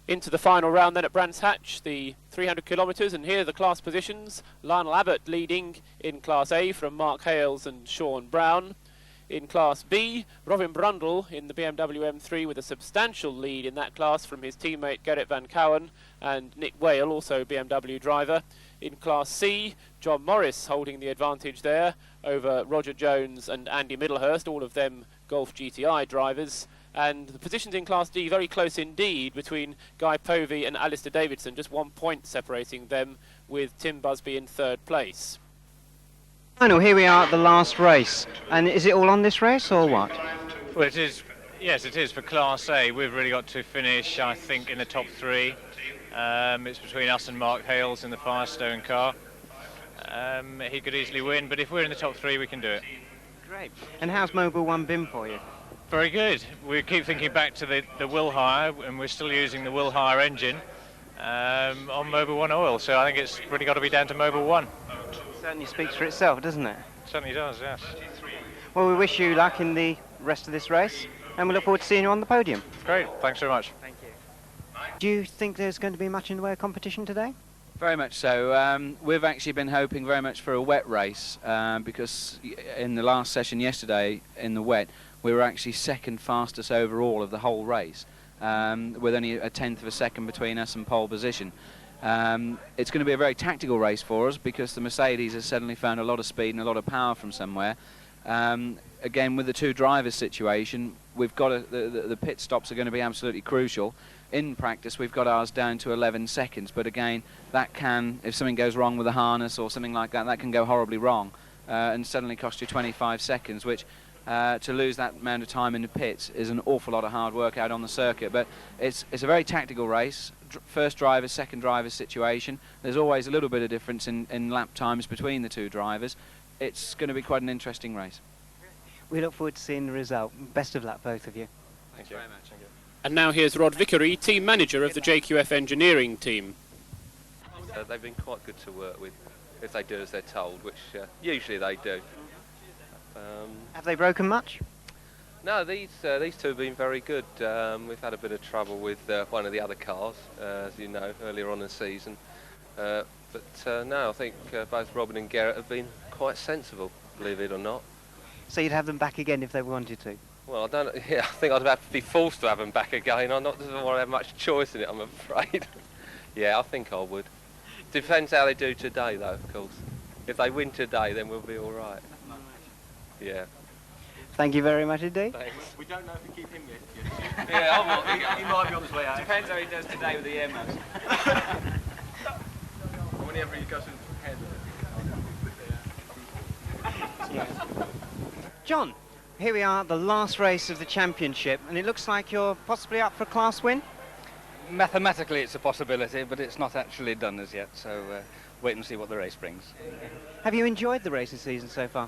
Into the final round then at Brands Hatch, the 300 kilometres, and here are the class positions. Lionel Abbott leading in Class A from Mark Hales and Sean Brown. In Class B, Robin Brundle in the BMW M3 with a substantial lead in that class from his teammate Gerrit van Cowen and Nick Whale, also BMW driver. In Class C, John Morris holding the advantage there over Roger Jones and Andy Middlehurst, all of them Golf GTI drivers. And the positions in Class D very close indeed between Guy Povey and Alistair Davidson, just 1 point separating them, with Tim Busby in third place. Final, here we are at the last race. And is it all on this race or what? Well, it is. Yes, it is for Class A. We've really got to finish, I think, in the top three. It's between us and Mark Hales in the Firestone car. He could easily win, but if we're in the top three, we can do it. Great. And how's Mobile 1 been for you? Very good. We keep thinking back to the Will Hire, and we're still using the Will Hire engine on Mobile 1 oil, so I think it's really got to be down to Mobile 1. Certainly speaks for itself, doesn't it? Certainly does, yes. Well, we wish you luck in the rest of this race, and we look forward to seeing you on the podium. Great, thanks very much. Thank you. Do you think there's going to be much in the way of competition today? Very much so. We've actually been hoping very much for a wet race because in the last session yesterday in the wet we were actually second fastest overall of the whole race with only a tenth of a second between us and pole position. It's going to be a very tactical race for us because the Mercedes has suddenly found a lot of speed and a lot of power from somewhere. Again, with the two drivers situation, we've got the pit stops are going to be absolutely crucial. In practice, we've got ours down to 11 seconds, but again, that can, if something goes wrong with the harness or something like that, that can go horribly wrong and suddenly cost you 25 seconds, which to lose that amount of time in the pits is an awful lot of hard work out on the circuit. But it's a very tactical race, first driver, second driver situation. There's always a little bit of difference in lap times between the two drivers. It's going to be quite an interesting race. We look forward to seeing the result. Best of luck, both of you. Thank you very much. Thank you. And now here's Rod Vickery, team manager of the JQF engineering team. They've been quite good to work with if they do as they're told, which usually they do. Have they broken much? No, these two have been very good. We've had a bit of trouble with one of the other cars, as you know, earlier on in the season. But no, I think both Robin and Gerrit have been quite sensible, believe it or not. So you'd have them back again if they wanted to? Well, I think I'd have to be forced to have them back again. I don't want to have much choice in it, I'm afraid. Yeah, I think I would. Depends how they do today, though, of course. If they win today, then we'll be all right. Yeah. Thank you very much indeed. Thanks. We don't know if we keep him yet. Yeah, he might be on his way out. Depends how he does today with the air modes. Whenever he goes ahead of John, here we are at the last race of the championship, and it looks like you're possibly up for a class win? Mathematically it's a possibility, but it's not actually done as yet, so wait and see what the race brings. Have you enjoyed the racing season so far?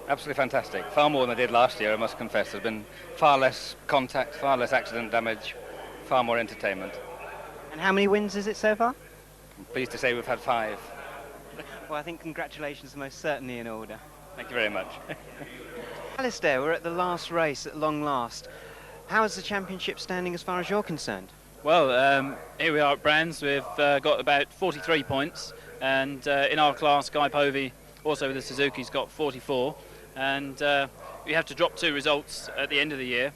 Absolutely fantastic. Far more than I did last year, I must confess. There's been far less contact, far less accident damage, far more entertainment. And how many wins is it so far? I'm pleased to say we've had 5. Well, I think congratulations are most certainly in order. Thank you very much. Alistair, we're at the last race at long last. How is the championship standing as far as you're concerned? Well, here we are at Brands. We've got about 43 points, and in our class, Guy Povey, also with the Suzuki's, got 44. And we have to drop 2 results at the end of the year.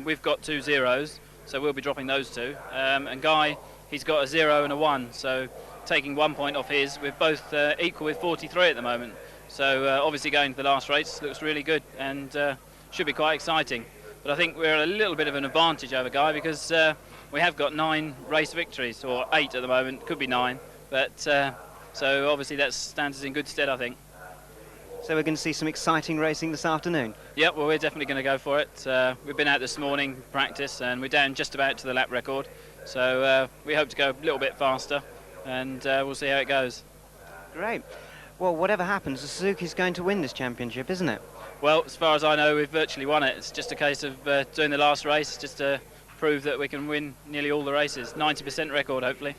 We've got 2 zeros, so we'll be dropping those 2. And Guy, he's got a 0 and a 1, so taking 1 point off his, we're both equal with 43 at the moment. So obviously going to the last race looks really good and should be quite exciting. But I think we're at a little bit of an advantage over Guy because we have got 9 race victories, or 8 at the moment, could be 9. But so obviously that stands us in good stead, I think. So we're going to see some exciting racing this afternoon? Yeah, well, we're definitely going to go for it. We've been out this morning, practice, and we're down just about to the lap record. So we hope to go a little bit faster, and we'll see how it goes. Great. Well, whatever happens, the Suzuki's going to win this championship, isn't it? Well, as far as I know, we've virtually won it. It's just a case of doing the last race, just to prove that we can win nearly all the races. 90% record, hopefully.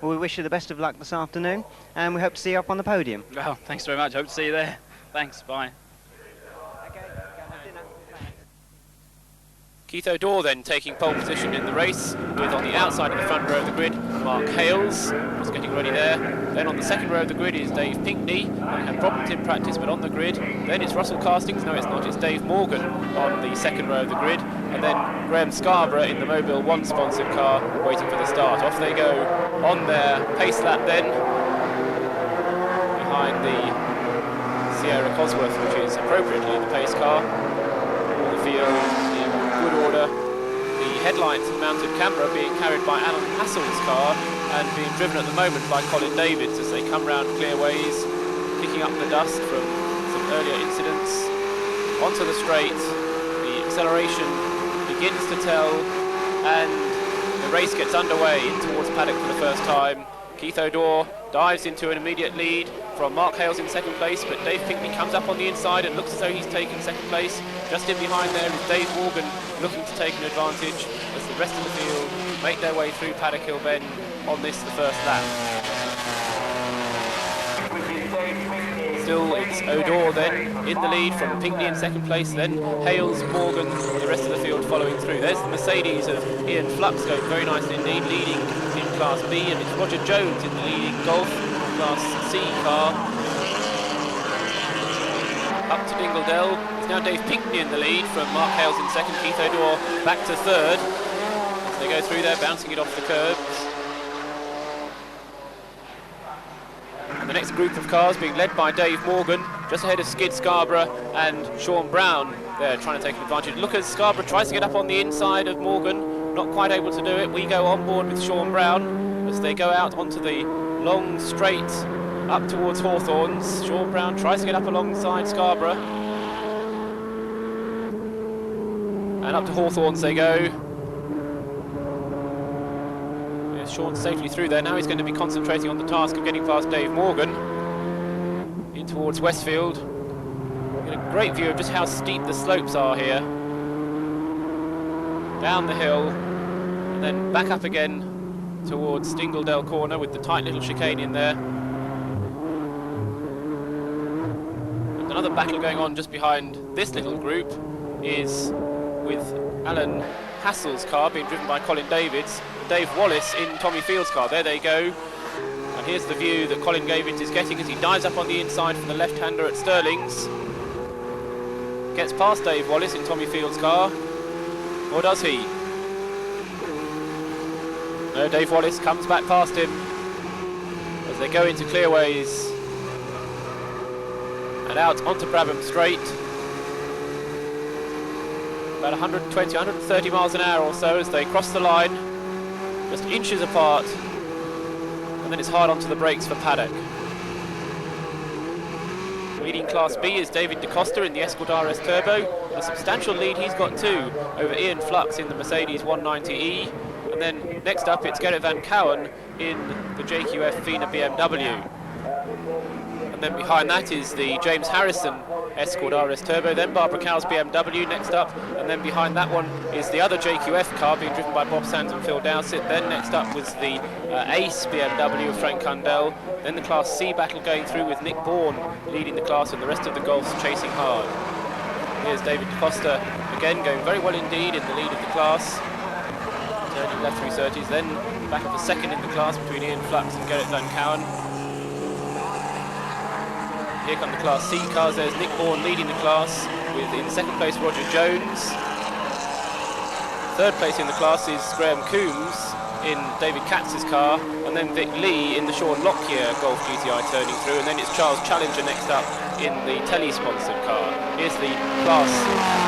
Well, we wish you the best of luck this afternoon, and we hope to see you up on the podium. Well, thanks very much. Hope to see you there. Thanks. Bye. Okay, go have dinner. Thanks. Keith O'Dore then taking pole position in the race, with on the outside of the front row of the grid Mark Hales, who's getting ready there. Then on the second row of the grid is Dave Pinkney, who had problems in practice but on the grid. Then it's Russell Castings, no it's not, it's Dave Morgan on the second row of the grid. And then Graham Scarborough in the Mobile 1 sponsored car waiting for the start. Off they go on their pace lap then, behind the Sierra Cosworth, which is appropriately the pace car. All the field in good order. The headlights and mounted camera being carried by Alan Hassel's car and being driven at the moment by Colin Davids as they come round clear ways, picking up the dust from some earlier incidents. Onto the straight, the acceleration begins to tell, and the race gets underway in towards paddock for the first time. Keith O'Dore dives into an immediate lead from Mark Hales in second place, but Dave Pinkney comes up on the inside and looks as though he's taken second place. Just in behind there is Dave Morgan looking to take an advantage as the rest of the field make their way through Paddock Hill Bend on this, the first lap. Still it's O'Dore then in the lead from Pinkney in second place, then Hales, Morgan, the rest of the field following through. There's the Mercedes of Ian Flux going very nicely indeed, leading in Class B, and it's Roger Jones in the leading Golf Class C car. Up to Dingledell, it's now Dave Pinkney in the lead from Mark Hales in second, Keith O'Dore back to third. As they go through there, bouncing it off the curbs. And the next group of cars being led by Dave Morgan, just ahead of Skid Scarborough and Sean Brown. They're trying to take advantage. Look as Scarborough tries to get up on the inside of Morgan, not quite able to do it. We go on board with Sean Brown as they go out onto the long straight up towards Hawthorns. Sean Brown tries to get up alongside Scarborough. And up to Hawthorns they go. Sean safely through there. Now he's going to be concentrating on the task of getting past Dave Morgan in towards Westfield. Get a great view of just how steep the slopes are here. Down the hill and then back up again towards Dingledell Corner with the tight little chicane in there. And another battle going on just behind this little group is with Alan Hassel's car being driven by Colin Davids. Dave Wallace in Tommy Field's car. There they go. And here's the view that Colin Davids is getting as he dives up on the inside from the left-hander at Stirling's. Gets past Dave Wallace in Tommy Field's car. Or does he? No, Dave Wallace comes back past him as they go into clearways and out onto Brabham Straight. About 120, 130 miles an hour or so as they cross the line, just inches apart, and then it's hard onto the brakes for Paddock. Leading Class B is David DeCosta in the Escort RS Turbo. A substantial lead he's got too over Ian Flux in the Mercedes 190E. And then next up it's Gerrit Van Cowen in the JQF FINA BMW. And then behind that is the James Harrison Escort RS Turbo, then Barbara Cow's BMW next up, and then behind that one is the other JQF car being driven by Bob Sands and Phil Dowsett. Then next up was the Ace BMW of Frank Cundell. Then the Class C battle going through with Nick Bourne leading the class and the rest of the Golfs chasing hard. Here's David DeCosta again going very well indeed in the lead of the class, turning left 330s, then back up to second in the class between Ian Flux and Gerrit Van Cowen. Here come the Class C cars. There's Nick Bourne leading the class with in second place Roger Jones. Third place in the class is Graham Coombs in David Katz's car, and then Vic Lee in the Sean Lockyer Golf GTI turning through, and then it's Charles Challenger next up in the Telly-sponsored car. Here's the Class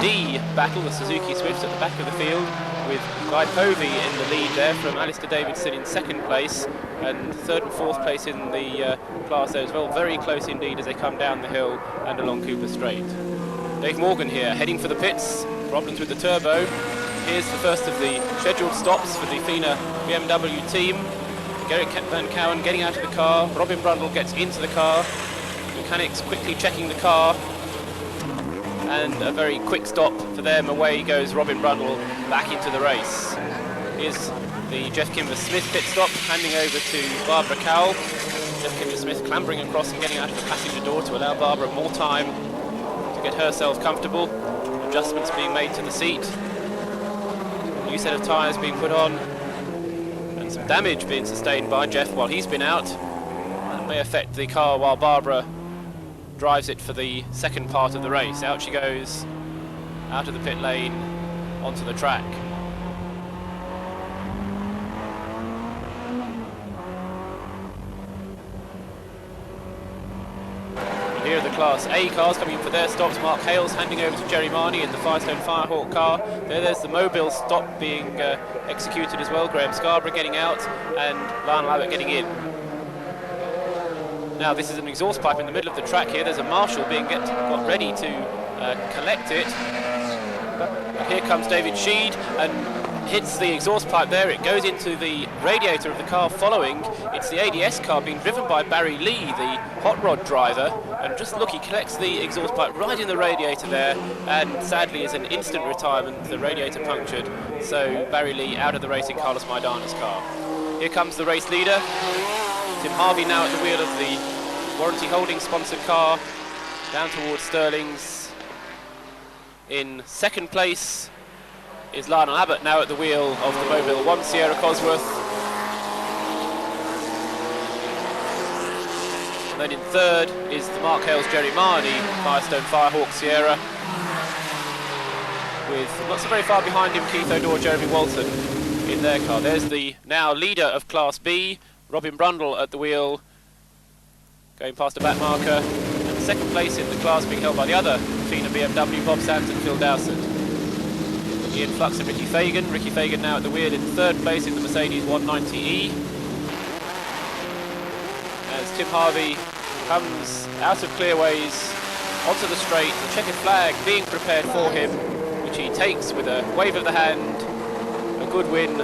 D battle, the Suzuki Swifts at the back of the field, with Guy Povey in the lead there from Alistair Davidson in second place, and third and fourth place in the class there as well. Very close indeed as they come down the hill and along Cooper Straight. Dave Morgan here heading for the pits, problems with the turbo. Here's the first of the scheduled stops for the FINA BMW team. Gerrit Van Cowen getting out of the car, Robin Brundle gets into the car, mechanics quickly checking the car, and a very quick stop for them. Away goes Robin Brundle back into the race. Here's the Jeff Kimber-Smith pit stop, handing over to Barbara Cowell. Jeff Kimber-Smith clambering across and getting out of the passenger door to allow Barbara more time to get herself comfortable. Adjustments being made to the seat. new set of tyres being put on, and some damage being sustained by Jeff while he's been out. That may affect the car while Barbara drives it for the second part of the race. Out she goes, out of the pit lane, onto the track. Here are the Class A cars coming in for their stops. Mark Hales handing over to Jerry Marnie in the Firestone Firehawk car. There's the Mobile stop being executed as well. Graham Scarborough getting out and Lionel Abbott getting in. Now this is an exhaust pipe in the middle of the track here. There's a marshal being got ready to collect it. But here comes David Sheed and hits the exhaust pipe there. It goes into the radiator of the car following. It's the ADS car being driven by Barry Lee, the hot rod driver. And just look, he collects the exhaust pipe right in the radiator there, and sadly is an instant retirement. The radiator punctured, so Barry Lee out of the race in Carlos Maidana's car. Here comes the race leader, Tim Harvey, now at the wheel of the warranty holding sponsored car, down towards Stirling's. In second place is Lionel Abbott, now at the wheel of the Mobile 1 Sierra Cosworth. And then in third is the Mark Hales Jerry Marnie Firestone Firehawk Sierra, with not so very far behind him Keith O'Dore, Jeremy Walton in their car. There's the now leader of Class B, Robin Brundle, at the wheel, going past a back marker. And second place in the class being held by the other Fina BMW, Bob Sands and Phil Dowsett. Ian Flux and Ricky Fagan. Ricky Fagan now at the wheel in third place in the Mercedes 190E. As Tim Harvey comes out of clearways onto the straight, the checkered flag being prepared for him, which he takes with a wave of the hand. A good win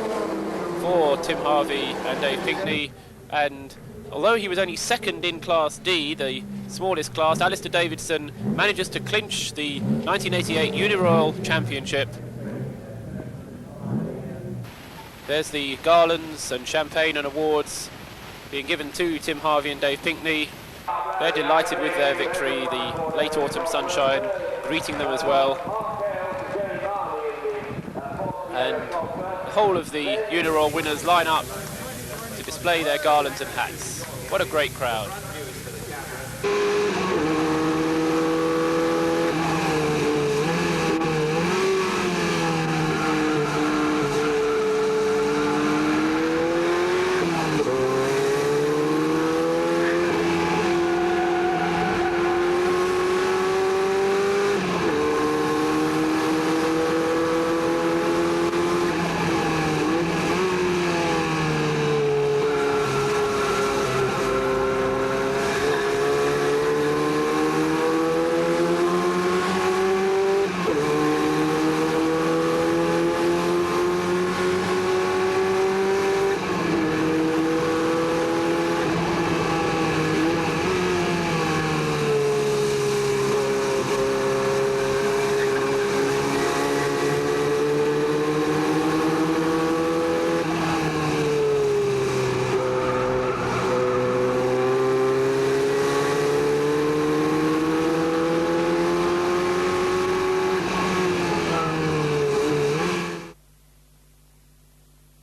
for Tim Harvey and Dave Pinkney. And although he was only second in Class D, the smallest class, Alistair Davidson manages to clinch the 1988 Uniroyal Championship. There's the garlands and champagne and awards being given to Tim Harvey and Dave Pinkney. They're delighted with their victory, the late autumn sunshine greeting them as well. And the whole of the Uniroyal winners line up to display their garlands and hats. What a great crowd.